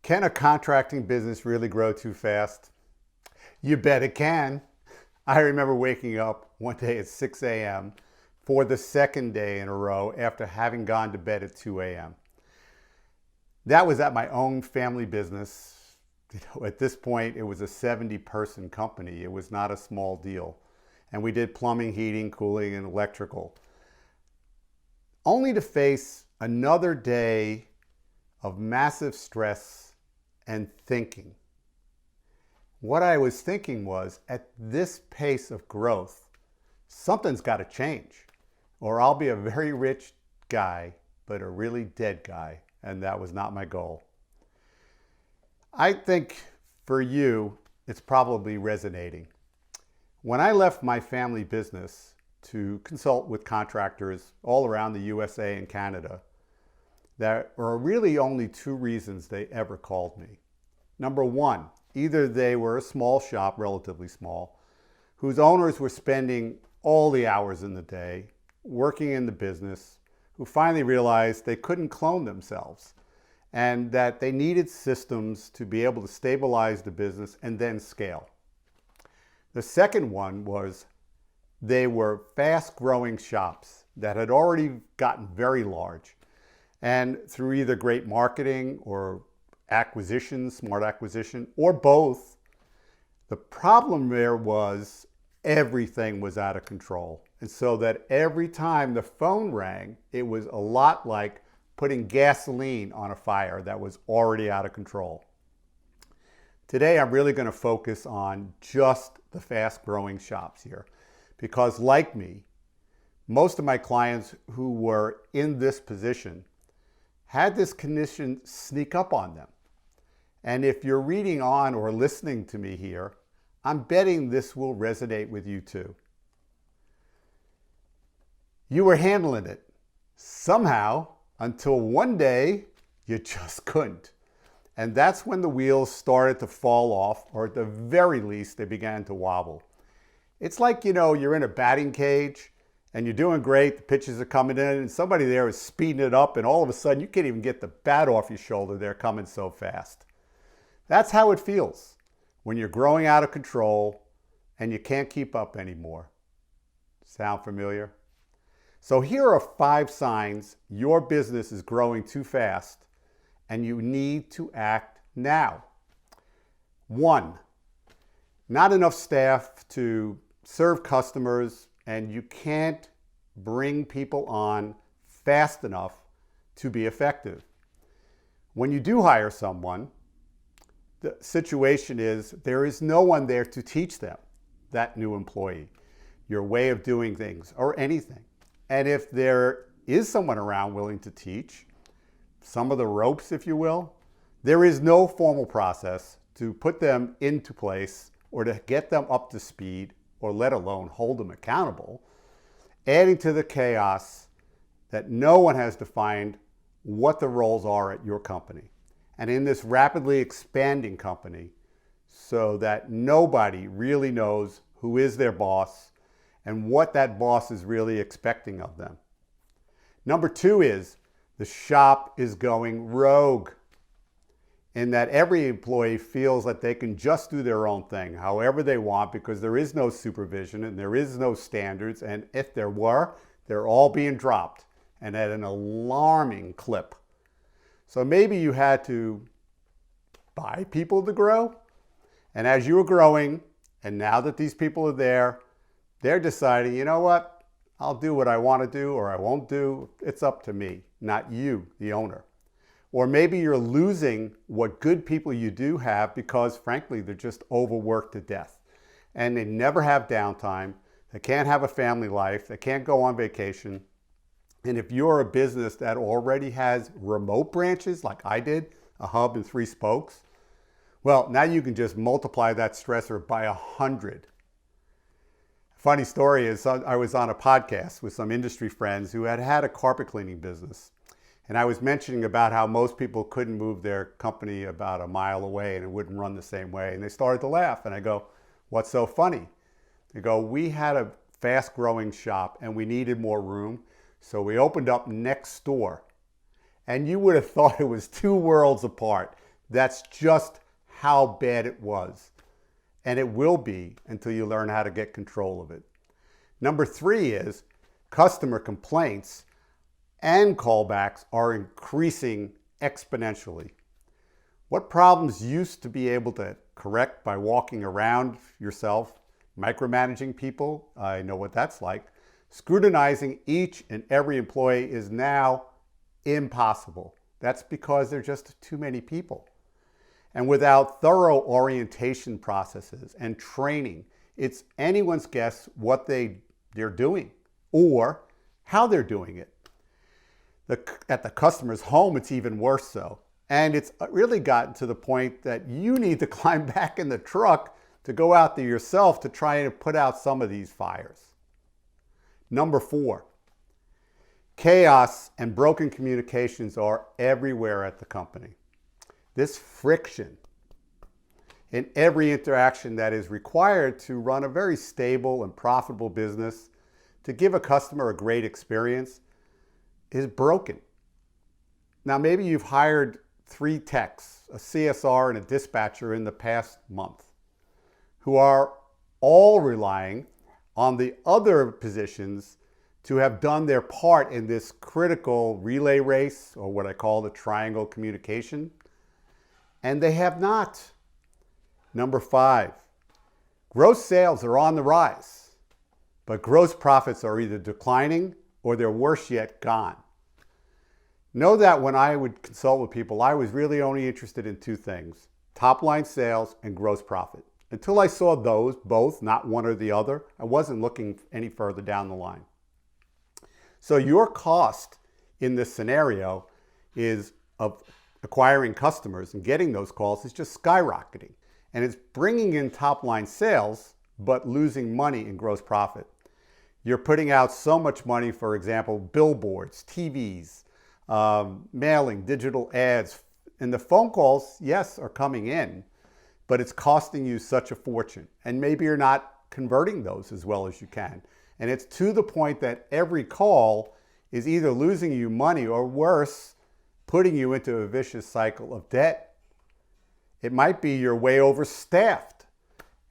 Can a contracting business really grow too fast? You bet it can. I remember waking up one day at 6 a.m. for the second day in a row after having gone to bed at 2 a.m. That was at my own family business. At this point, it was a 70-person company. It was not a small deal. And we did plumbing, heating, cooling, and electrical. Only to face another day of massive stress and thinking. What I was thinking was, at this pace of growth, something's got to change, or I'll be a very rich guy, but a really dead guy, and that was not my goal. I think for you, it's probably resonating. When I left my family business to consult with contractors all around the USA and Canada, there were really only two reasons they ever called me. Number one, either they were a small shop, relatively small, whose owners were spending all the hours in the day working in the business, who finally realized they couldn't clone themselves and that they needed systems to be able to stabilize the business and then scale. The second one was they were fast-growing shops that had already gotten very large. And through either great marketing or acquisition, smart acquisition, or both, the problem there was everything was out of control. And so that every time the phone rang, it was a lot like putting gasoline on a fire that was already out of control. Today, I'm really going to focus on just the fast-growing shops here, because like me, most of my clients who were in this position had this condition sneak up on them. And if you're reading on or listening to me here, I'm betting this will resonate with you too. You were handling it somehow until one day you just couldn't. And that's when the wheels started to fall off, or at the very least, they began to wobble. It's like, you're in a batting cage and you're doing great, the pitches are coming in, and somebody there is speeding it up, and all of a sudden you can't even get the bat off your shoulder. They're coming so fast. That's how it feels when you're growing out of control and you can't keep up anymore. Sound familiar? So here are 5 signs your business is growing too fast and you need to act now. 1, not enough staff to serve customers, and you can't bring people on fast enough to be effective. When you do hire someone, the situation is there is no one there to teach them, that new employee, your way of doing things or anything. And if there is someone around willing to teach some of the ropes, if you will, there is no formal process to put them into place or to get them up to speed, or let alone hold them accountable, adding to the chaos that no one has defined what the roles are at your company. And in this rapidly expanding company, so that nobody really knows who is their boss and what that boss is really expecting of them. Number 2 is the shop is going rogue, in that every employee feels that they can just do their own thing however they want, because there is no supervision and there is no standards, and if there were, they're all being dropped, and at an alarming clip. So maybe you had to buy people to grow, and as you were growing, and now that these people are there, they're deciding, you know what, I'll do what I want to do or I won't do. It's up to me, not you, the owner. Or maybe you're losing what good people you do have because, frankly, they're just overworked to death. And they never have downtime. They can't have a family life. They can't go on vacation. And if you're a business that already has remote branches, like I did, a hub and 3 spokes, well, now you can just multiply that stressor by 100. Funny story is I was on a podcast with some industry friends who had a carpet cleaning business. And I was mentioning about how most people couldn't move their company about a mile away and it wouldn't run the same way. And they started to laugh. And I go, what's so funny? They go, we had a fast-growing shop and we needed more room. So we opened up next door. And you would have thought it was two worlds apart. That's just how bad it was. And it will be until you learn how to get control of it. Number 3 is customer complaints and callbacks are increasing exponentially. What problems used to be able to correct by walking around yourself, micromanaging people, I know what that's like, scrutinizing each and every employee is now impossible. That's because there are just too many people. And without thorough orientation processes and training, it's anyone's guess what they're doing or how they're doing it. At the customer's home, it's even worse so. And it's really gotten to the point that you need to climb back in the truck to go out there yourself to try and put out some of these fires. Number 4, chaos and broken communications are everywhere at the company. This friction in every interaction that is required to run a very stable and profitable business, to give a customer a great experience, is broken. Now, maybe you've hired 3 techs, a CSR and a dispatcher in the past month, who are all relying on the other positions to have done their part in this critical relay race, or what I call the triangle communication, and they have not. Number 5, gross sales are on the rise, but gross profits are either declining or they're worse yet, gone. Know that when I would consult with people, I was really only interested in 2 things, top line sales and gross profit. Until I saw those both, not one or the other, I wasn't looking any further down the line. So your cost in this scenario is of acquiring customers and getting those calls is just skyrocketing. And it's bringing in top line sales, but losing money in gross profit. You're putting out so much money, for example, billboards, TVs, mailing, digital ads, and the phone calls, yes, are coming in, but it's costing you such a fortune. And maybe you're not converting those as well as you can. And it's to the point that every call is either losing you money or worse, putting you into a vicious cycle of debt. It might be you're way overstaffed,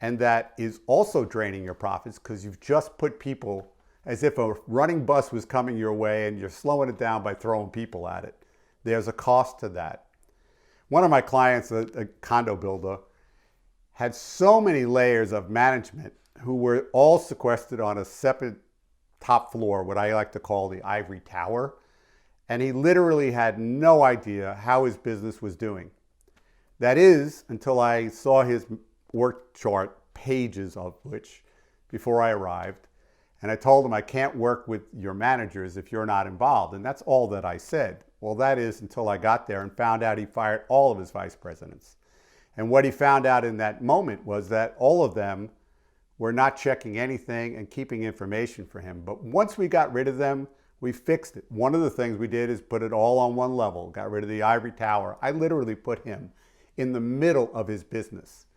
and that is also draining your profits because you've just put people as if a running bus was coming your way and you're slowing it down by throwing people at it. There's a cost to that. One of my clients, a condo builder, had so many layers of management who were all sequestered on a separate top floor, what I like to call the ivory tower. And he literally had no idea how his business was doing. That is, until I saw his work chart, pages of which, before I arrived. And I told him, I can't work with your managers if you're not involved. And that's all that I said. Well, that is until I got there and found out he fired all of his vice presidents. And what he found out in that moment was that all of them were not checking anything and keeping information for him. But once we got rid of them, we fixed it. One of the things we did is put it all on one level, got rid of the ivory tower. I literally put him in the middle of his business.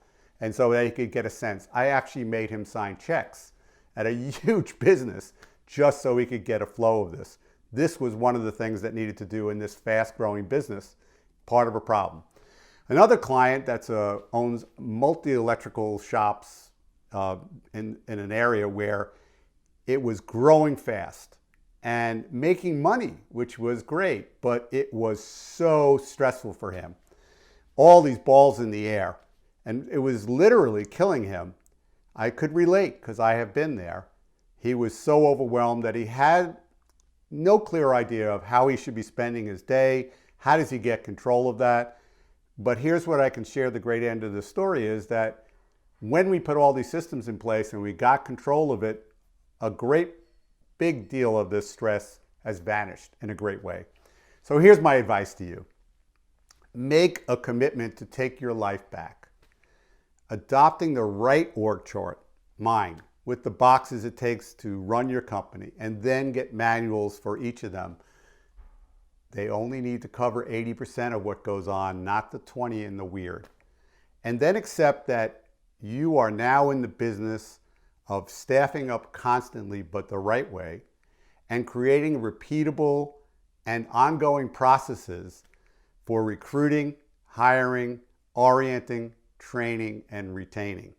And so that he could get a sense. I actually made him sign checks at a huge business just so he could get a flow of this. This was one of the things that needed to do in this fast-growing business, part of a problem. Another client that owns multi-electrical shops in an area where it was growing fast and making money, which was great, but it was so stressful for him. All these balls in the air, and it was literally killing him. I could relate because I have been there. He was so overwhelmed that he had no clear idea of how he should be spending his day. How does he get control of that? But here's what I can share. The great end of the story is that when we put all these systems in place and we got control of it, a great big deal of this stress has vanished in a great way. So here's my advice to you. Make a commitment to take your life back. Adopting the right org chart, mine, with the boxes it takes to run your company, and then get manuals for each of them. They only need to cover 80% of what goes on, not the 20 in the weird. And then accept that you are now in the business of staffing up constantly but the right way, and creating repeatable and ongoing processes for recruiting, hiring, orienting, training, and retaining.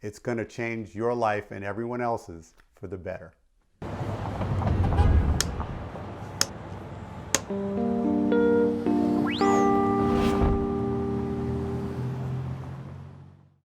It's going to change your life and everyone else's for the better.